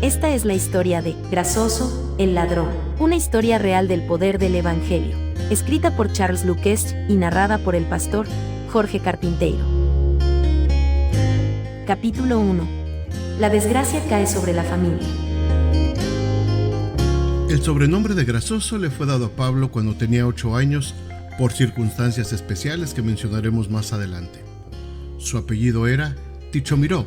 Esta es la historia de Grasoso, el ladrón, una historia real del poder del Evangelio, escrita por Charles Luquesch y narrada por el pastor Jorge Carpinteiro. Capítulo 1. La desgracia cae sobre la familia. El sobrenombre de Grasoso le fue dado a Pablo cuando tenía 8 años por circunstancias especiales que mencionaremos más adelante. Su apellido era Tichomirov.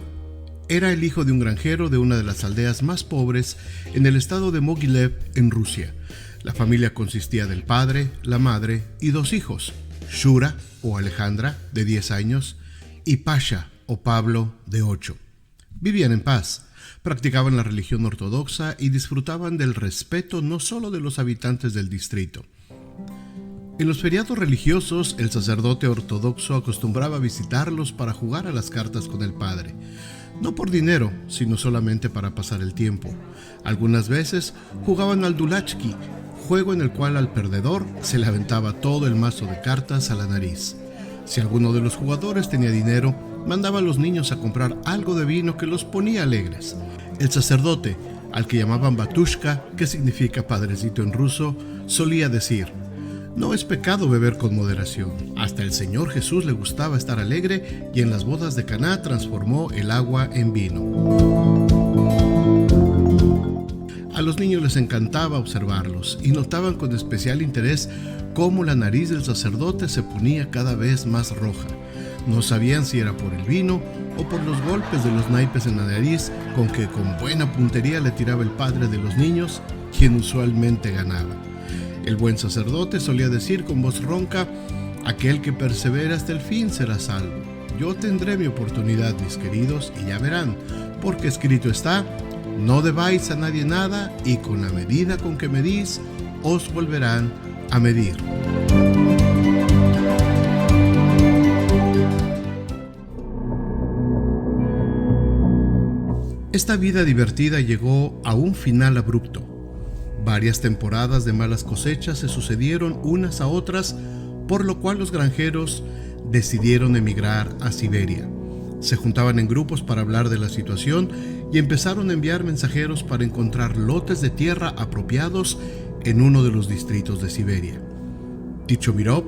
Era el hijo de un granjero de una de las aldeas más pobres en el estado de Mogilev, en Rusia. La familia consistía del padre, la madre y 2 hijos, Shura o Alejandra, de 10 años, y Pasha o Pablo, de 8. Vivían en paz, practicaban la religión ortodoxa y disfrutaban del respeto no solo de los habitantes del distrito. En los feriados religiosos, el sacerdote ortodoxo acostumbraba a visitarlos para jugar a las cartas con el padre. No por dinero, sino solamente para pasar el tiempo. Algunas veces jugaban al dulachki, juego en el cual al perdedor se le aventaba todo el mazo de cartas a la nariz. Si alguno de los jugadores tenía dinero, mandaba a los niños a comprar algo de vino que los ponía alegres. El sacerdote, al que llamaban Batushka, que significa padrecito en ruso, solía decir: no es pecado beber con moderación. Hasta el Señor Jesús le gustaba estar alegre y en las bodas de Caná transformó el agua en vino. A los niños les encantaba observarlos y notaban con especial interés cómo la nariz del sacerdote se ponía cada vez más roja. No sabían si era por el vino o por los golpes de los naipes en la nariz con que con buena puntería le tiraba el padre de los niños, quien usualmente ganaba. El buen sacerdote solía decir con voz ronca: aquel que persevera hasta el fin será salvo. Yo tendré mi oportunidad, mis queridos, y ya verán, porque escrito está: no debáis a nadie nada, y con la medida con que medís, os volverán a medir. Esta vida divertida llegó a un final abrupto. Varias temporadas de malas cosechas se sucedieron unas a otras, por lo cual los granjeros decidieron emigrar a Siberia. Se juntaban en grupos para hablar de la situación y empezaron a enviar mensajeros para encontrar lotes de tierra apropiados en uno de los distritos de Siberia. Tichomirov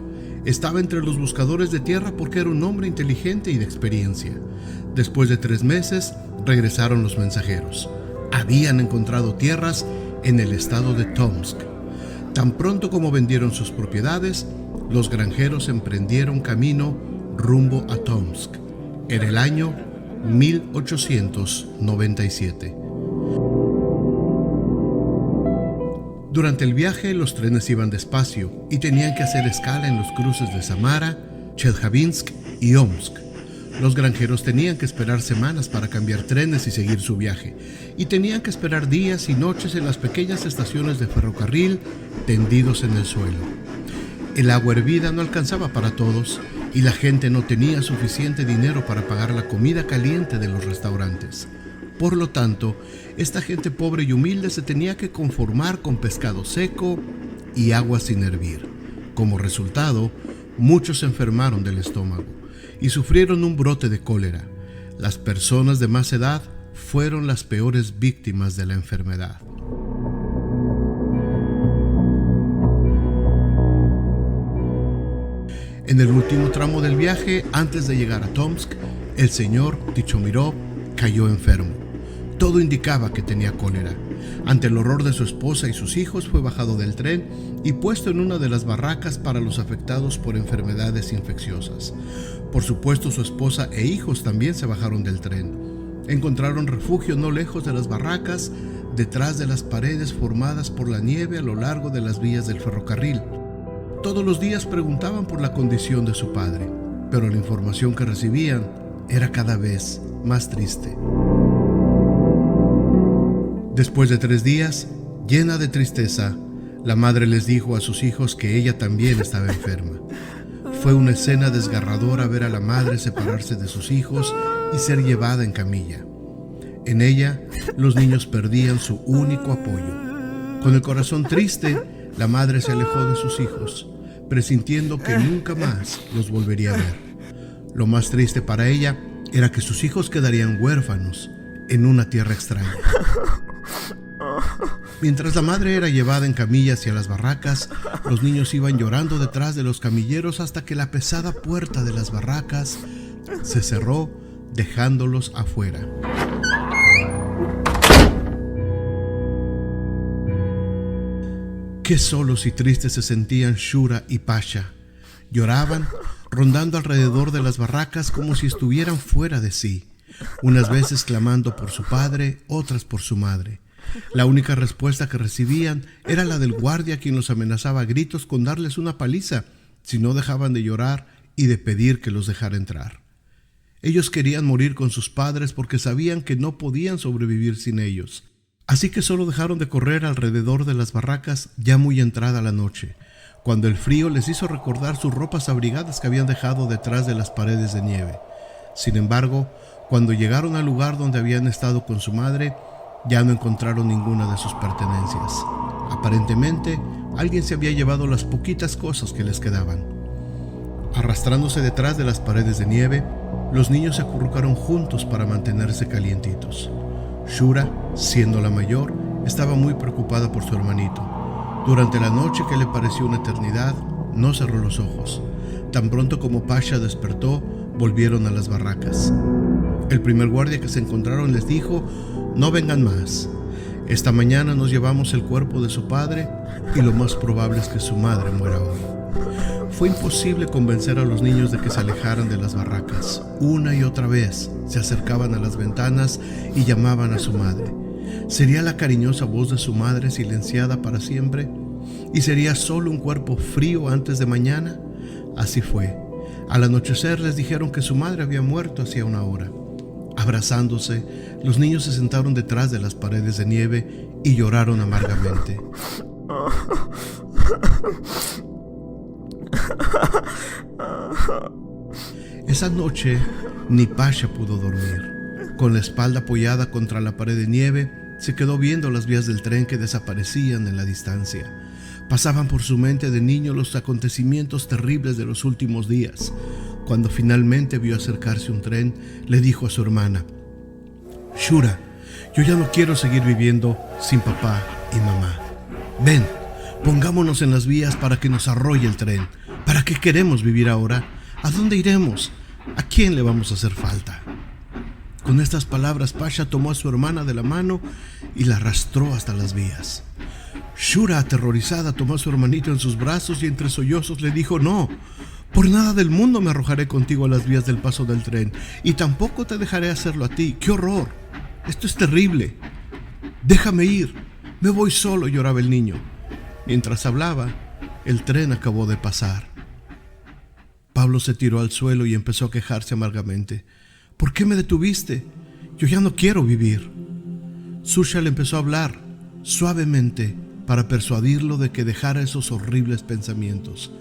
estaba entre los buscadores de tierra porque era un hombre inteligente y de experiencia. Después de 3 meses, regresaron los mensajeros. Habían encontrado tierras en el estado de Tomsk. Tan pronto como vendieron sus propiedades, los granjeros emprendieron camino rumbo a Tomsk. Era el año 1897. Durante el viaje, los trenes iban despacio y tenían que hacer escala en los cruces de Samara, Chelyabinsk y Omsk. Los granjeros tenían que esperar semanas para cambiar trenes y seguir su viaje, y tenían que esperar días y noches en las pequeñas estaciones de ferrocarril tendidos en el suelo. El agua hervida no alcanzaba para todos, y la gente no tenía suficiente dinero para pagar la comida caliente de los restaurantes. Por lo tanto, esta gente pobre y humilde se tenía que conformar con pescado seco y agua sin hervir. Como resultado, muchos se enfermaron del estómago y sufrieron un brote de cólera. Las personas de más edad fueron las peores víctimas de la enfermedad. En el último tramo del viaje, antes de llegar a Tomsk, el señor Tichomirov cayó enfermo. Todo indicaba que tenía cólera. Ante el horror de su esposa y sus hijos, fue bajado del tren y puesto en una de las barracas para los afectados por enfermedades infecciosas. Por supuesto, su esposa e hijos también se bajaron del tren. Encontraron refugio no lejos de las barracas, detrás de las paredes formadas por la nieve a lo largo de las vías del ferrocarril. Todos los días preguntaban por la condición de su padre, pero la información que recibían era cada vez más triste. Después de 3 días, llena de tristeza, la madre les dijo a sus hijos que ella también estaba enferma. Fue una escena desgarradora ver a la madre separarse de sus hijos y ser llevada en camilla. En ella, los niños perdían su único apoyo. Con el corazón triste, la madre se alejó de sus hijos, presintiendo que nunca más los volvería a ver. Lo más triste para ella era que sus hijos quedarían huérfanos en una tierra extraña. Mientras la madre era llevada en camilla hacia las barracas, los niños iban llorando detrás de los camilleros hasta que la pesada puerta de las barracas se cerró, dejándolos afuera. Qué solos y tristes se sentían Shura y Pasha. Lloraban, rondando alrededor de las barracas como si estuvieran fuera de sí, unas veces clamando por su padre, otras por su madre. La única respuesta que recibían era la del guardia, quien los amenazaba a gritos con darles una paliza si no dejaban de llorar y de pedir que los dejara entrar. Ellos querían morir con sus padres porque sabían que no podían sobrevivir sin ellos. Así que solo dejaron de correr alrededor de las barracas ya muy entrada la noche, cuando el frío les hizo recordar sus ropas abrigadas que habían dejado detrás de las paredes de nieve. Sin embargo, cuando llegaron al lugar donde habían estado con su madre, ya no encontraron ninguna de sus pertenencias. Aparentemente, alguien se había llevado las poquitas cosas que les quedaban. Arrastrándose detrás de las paredes de nieve, los niños se acurrucaron juntos para mantenerse calientitos. Shura, siendo la mayor, estaba muy preocupada por su hermanito. Durante la noche, que le pareció una eternidad, no cerró los ojos. Tan pronto como Pasha despertó, volvieron a las barracas. El primer guardia que se encontraron les dijo: «No vengan más. Esta mañana nos llevamos el cuerpo de su padre y lo más probable es que su madre muera hoy». Fue imposible convencer a los niños de que se alejaran de las barracas. Una y otra vez se acercaban a las ventanas y llamaban a su madre. ¿Sería la cariñosa voz de su madre silenciada para siempre? ¿Y sería solo un cuerpo frío antes de mañana? Así fue. Al anochecer les dijeron que su madre había muerto hacía una hora. Abrazándose, los niños se sentaron detrás de las paredes de nieve y lloraron amargamente. Esa noche, ni Pasha pudo dormir. Con la espalda apoyada contra la pared de nieve, se quedó viendo las vías del tren que desaparecían en la distancia. Pasaban por su mente de niño los acontecimientos terribles de los últimos días. Cuando finalmente vio acercarse un tren, le dijo a su hermana: «Shura, yo ya no quiero seguir viviendo sin papá y mamá. Ven, pongámonos en las vías para que nos arrolle el tren. ¿Para qué queremos vivir ahora? ¿A dónde iremos? ¿A quién le vamos a hacer falta?». Con estas palabras, Pasha tomó a su hermana de la mano y la arrastró hasta las vías. Shura, aterrorizada, tomó a su hermanito en sus brazos y entre sollozos le dijo: «No, por nada del mundo me arrojaré contigo a las vías del paso del tren, y tampoco te dejaré hacerlo a ti. ¡Qué horror! Esto es terrible. Déjame ir, me voy solo», lloraba el niño. Mientras hablaba, el tren acabó de pasar. Pablo se tiró al suelo y empezó a quejarse amargamente. «¿Por qué me detuviste? Yo ya no quiero vivir». Susha le empezó a hablar suavemente para persuadirlo de que dejara esos horribles pensamientos.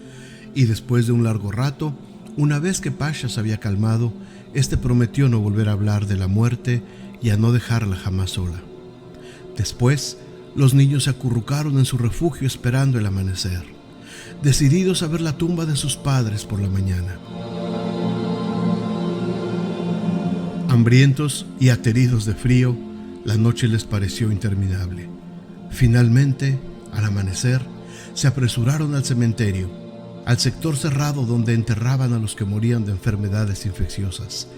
Y después de un largo rato, una vez que Pasha se había calmado, este prometió no volver a hablar de la muerte y a no dejarla jamás sola. Después, los niños se acurrucaron en su refugio esperando el amanecer, decididos a ver la tumba de sus padres por la mañana. Hambrientos y ateridos de frío, la noche les pareció interminable. Finalmente, al amanecer, se apresuraron al cementerio, al sector cerrado donde enterraban a los que morían de enfermedades infecciosas.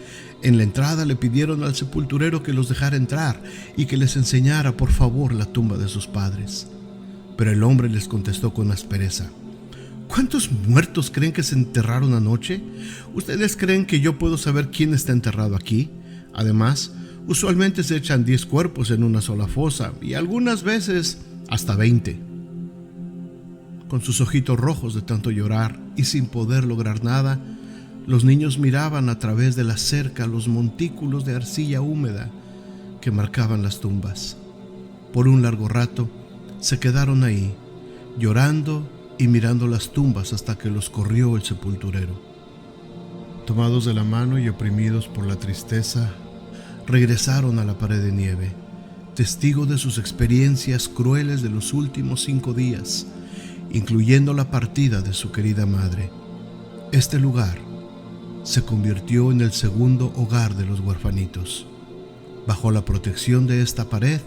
En la entrada le pidieron al sepulturero que los dejara entrar y que les enseñara por favor la tumba de sus padres. Pero el hombre les contestó con aspereza: «¿Cuántos muertos creen que se enterraron anoche? ¿Ustedes creen que yo puedo saber quién está enterrado aquí? Además, usualmente se echan 10 cuerpos en una sola fosa y algunas veces hasta 20. Con sus ojitos rojos de tanto llorar y sin poder lograr nada, los niños miraban a través de la cerca los montículos de arcilla húmeda que marcaban las tumbas. Por un largo rato se quedaron ahí, llorando y mirando las tumbas hasta que los corrió el sepulturero. Tomados de la mano y oprimidos por la tristeza, regresaron a la pared de nieve, testigos de sus experiencias crueles de los últimos 5 días, incluyendo la partida de su querida madre. Este lugar se convirtió en el segundo hogar de los huerfanitos. bajo la protección de esta pared,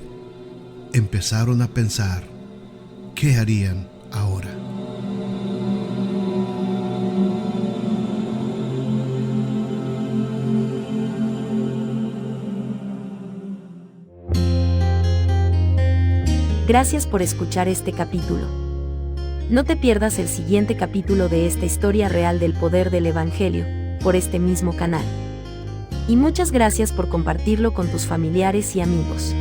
empezaron a pensar qué harían ahora. Gracias por escuchar este capítulo. No te pierdas el siguiente capítulo de esta historia real del poder del Evangelio, por este mismo canal. Y muchas gracias por compartirlo con tus familiares y amigos.